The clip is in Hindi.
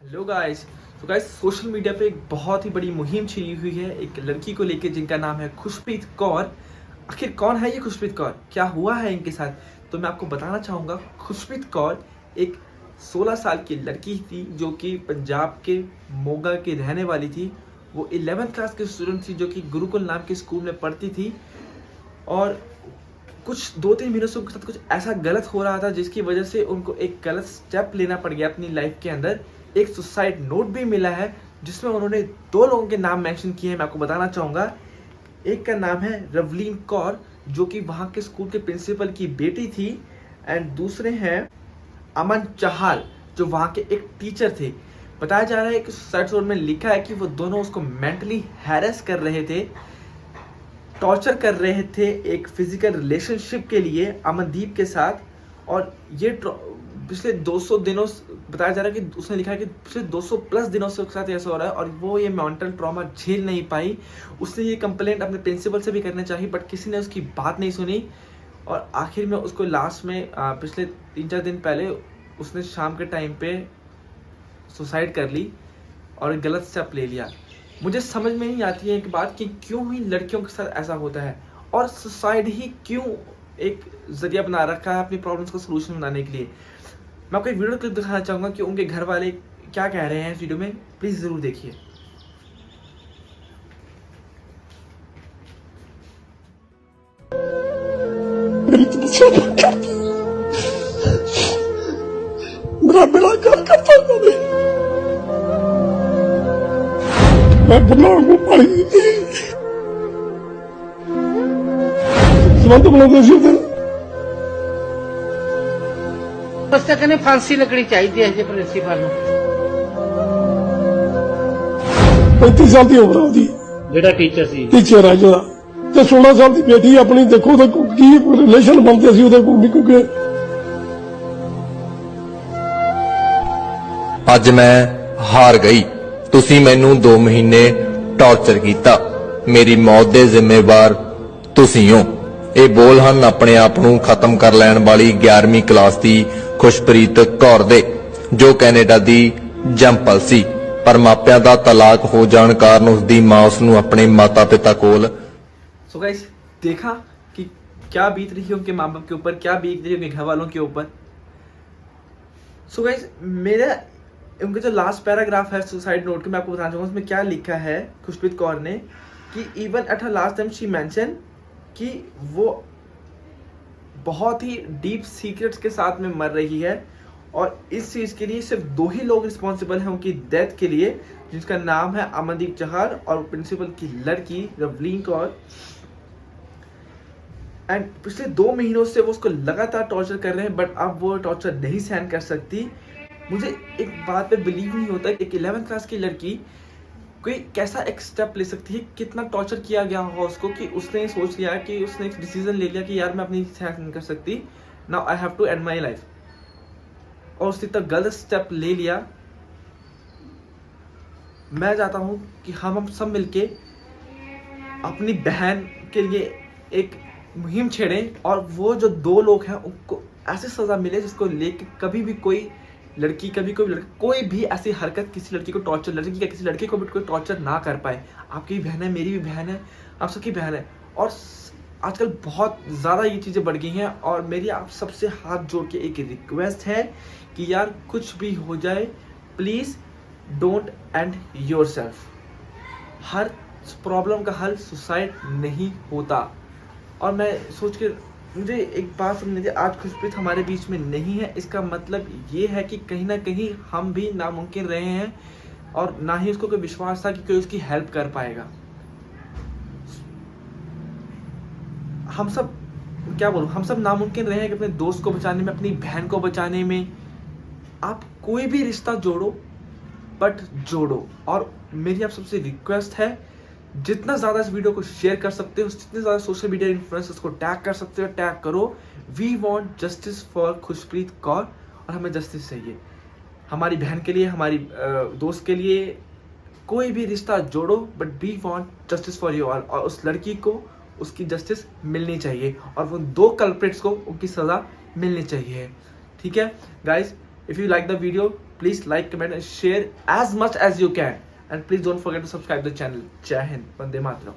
Hello guys. तो गाइस सोशल मीडिया पे एक बहुत ही बड़ी मुहिम छिड़ी हुई है एक लड़की को लेकर जिनका नाम है खुशप्रीत कौर। आखिर कौन है ये खुशप्रीत कौर, क्या हुआ है इनके साथ, तो मैं आपको बताना चाहूँगा। खुशप्रीत कौर एक 16 साल की लड़की थी जो कि पंजाब के मोगा की रहने वाली थी। वो 11th क्लास की स्टूडेंट थी जो कि गुरुकुल नाम के स्कूल में पढ़ती थी। और कुछ 2-3 महीनों से उनके साथ कुछ ऐसा गलत हो रहा था जिसकी वजह से उनको एक गलत स्टेप लेना पड़ गया अपनी लाइफ के अंदर। एक सुसाइड नोट भी मिला है जिसमें उन्होंने 2 लोगों के नाम मेंशन किए हैं। मैं आपको बताना चाहूँगा, एक का नाम है रवलीन कौर जो कि वहाँ के स्कूल के प्रिंसिपल की बेटी थी, एंड दूसरे हैं अमन चहल जो वहाँ के एक टीचर थे। बताया जा रहा है कि सुसाइड नोट में लिखा है कि वो दोनों उसको मेंटली हैरेस कर रहे थे, टॉर्चर कर रहे थे एक फिजिकल रिलेशनशिप के लिए अमनदीप के साथ। और ये पिछले 200 दिनों बताया जा रहा है कि उसने लिखा है कि पिछले 200 प्लस दिनों से उसके साथ ऐसा हो रहा है और वो ये मेंटल ट्रॉमा झेल नहीं पाई। उसने ये कंप्लेंट अपने प्रिंसिपल से भी करना चाहिए बट किसी ने उसकी बात नहीं सुनी। और आखिर में उसको लास्ट में पिछले 3-4 दिन पहले उसने शाम के टाइम पे सुसाइड कर ली और एक गलत स्टेप ले लिया। मुझे समझ में नहीं आती है एक बात कि क्यों ही लड़कियों के साथ ऐसा होता है और सुसाइड ही क्यों एक जरिया बना रखा है अपनी प्रॉब्लम्स को सोल्यूशन बनाने के लिए। मैं आपको एक वीडियो क्लिप दिखाना चाहूँगा कि उनके घर वाले क्या कह रहे हैं इस वीडियो में, प्लीज़ ज़रूर देखिए। मेरा बेड़ा कर करता कभी मैं बुला को पाई बुलाते सी उधर बस तक ने फांसी लगनी चाहिए है प्रिंसिपल 35 साल की उम्र ਉਹਦੀ ਜਿਹੜਾ ਟੀਚਰ ਸੀ ਟੀਚਰ ਹੈ ਜਿਹੜਾ ਤੇ 16 ਸਾਲ ਦੀ ਬੇਟੀ ਆਪਣੀ ਦੇਖੋ ਉਹਦੇ ਕੋਲ ਕੀ ਰਿਲੇਸ਼ਨ ਬਣਦੇ ਸੀ ਉਹਦੇ ਕੋਲ ਵੀ ਕਿਉਂਕਿ ਅੱਜ ਮੈਂ ਹਾਰ ਗਈ। ਤੁਸੀਂ ਮੈਨੂੰ 2 ਮਹੀਨੇ ਟੌਰਚਰ ਕੀਤਾ। ਮੇਰੀ ਮੌਤ ਦੇ ਜ਼ਿੰਮੇਵਾਰ ਤੁਸੀਂ ਹੋ। ਇਹ ਬੋਲ ਹਨ ਆਪਣੇ ਆਪ ਨੂੰ ਖਤਮ ਕਰ ਲੈਣ ਵਾਲੀ 11ਵੀਂ ਕਲਾਸ ਦੀ ਖੁਸ਼ਪ੍ਰੀਤ ਕੌਰ ਦੇ, ਜੋ ਕੈਨੇਡਾ ਦੀ ਜੰਪਲ ਸੀ। ਪਰ ਮਾਪਿਆਂ ਦਾ ਤਲਾਕ ਹੋ ਜਾਣ ਕਾਰਨ ਉਸ ਦੀ ਮਾਂ ਉਸ ਨੂੰ ਆਪਣੇ ਮਾਤਾ ਪਿਤਾ ਕੋਲ सो गाइस देखा कि क्या बीत रही है उनके माँ बाप के ऊपर, क्या बीत रही है उनके घर वालों के ऊपर। सो गाइस मेरा उनका जो लास्ट पैराग्राफ है सुसाइड नोट के मैं आपको बताना चाहूँगा, उसमें क्या लिखा है खुशप्रीत कौर ने कि even at her last time she mention कि वो बहुत ही डीप सीक्रेट्स के साथ में मर रही है और इस चीज़ के लिए सिर्फ 2 ही लोग रिस्पॉन्सिबल हैं उनकी डेथ के लिए, जिसका नाम है अमनदीप चहल और प्रिंसिपल की लड़की रवलीन कौर। एंड पिछले 2 महीनों से वो उसको लगातार टॉर्चर कर रहे हैं बट अब वो टॉर्चर नहीं सहन कर सकती। मुझे एक बात पे बिलीव नहीं होता कि एक 11th क्लास की लड़की कोई कैसा एक स्टेप ले सकती है। कितना टॉर्चर किया गया होगा उसको कि उसने सोच लिया कि उसने एक डिसीजन ले लिया कि यार मैं अपनी सहन नहीं कर सकती, now I have to end my life, और उसने तब गलत स्टेप ले लिया। मैं चाहता हूँ कि हम सब मिलके अपनी बहन के लिए एक मुहिम छेड़ें और वो जो 2 लोग हैं उनको ऐसी सज़ा मिले जिसको लेके कभी भी कोई लड़की कोई भी ऐसी हरकत किसी लड़की को टॉर्चर, लड़की या किसी लड़के को भी कोई टॉर्चर ना कर पाए। आपकी भी बहन है, मेरी भी बहन है, आप सबकी बहन है। और आजकल बहुत ज़्यादा ये चीज़ें बढ़ गई हैं और मेरी आप सबसे हाथ जोड़ के एक रिक्वेस्ट है कि यार कुछ भी हो जाए please don't and yourself. Her problem का हल सुसाइड नहीं होता। और मैं सोच के मुझे एक बात समझ लीजिए, आज खुशप्रीत हमारे बीच में नहीं है, इसका मतलब ये है कि कहीं ना कहीं हम भी नामुमकिन रहे हैं और ना ही उसको कोई विश्वास था कि कोई उसकी हेल्प कर पाएगा। हम सब क्या बोलूं, हम सब नामुमकिन रहे हैं कि अपने दोस्त को बचाने में, अपनी बहन को बचाने में। आप कोई भी रिश्ता जोड़ो बट जोड़ो। और मेरी आप सबसे रिक्वेस्ट है, जितना ज़्यादा इस वीडियो को शेयर कर सकते हो, जितने ज़्यादा सोशल मीडिया इन्फ्लुएंसर्स को टैग कर सकते हो टैग करो। We want justice for Khushpreet Kaur और हमें जस्टिस चाहिए हमारी बहन के लिए, हमारी दोस्त के लिए। कोई भी रिश्ता जोड़ो but we want justice for you all. और उस लड़की को उसकी जस्टिस मिलनी चाहिए और वो 2 कल्प्रिट्स को उनकी सज़ा मिलनी चाहिए। ठीक है guys, If you like the video, please like, comment and share as much as you can. And please don't forget to subscribe the channel. Jai Hind, Vande Mataram.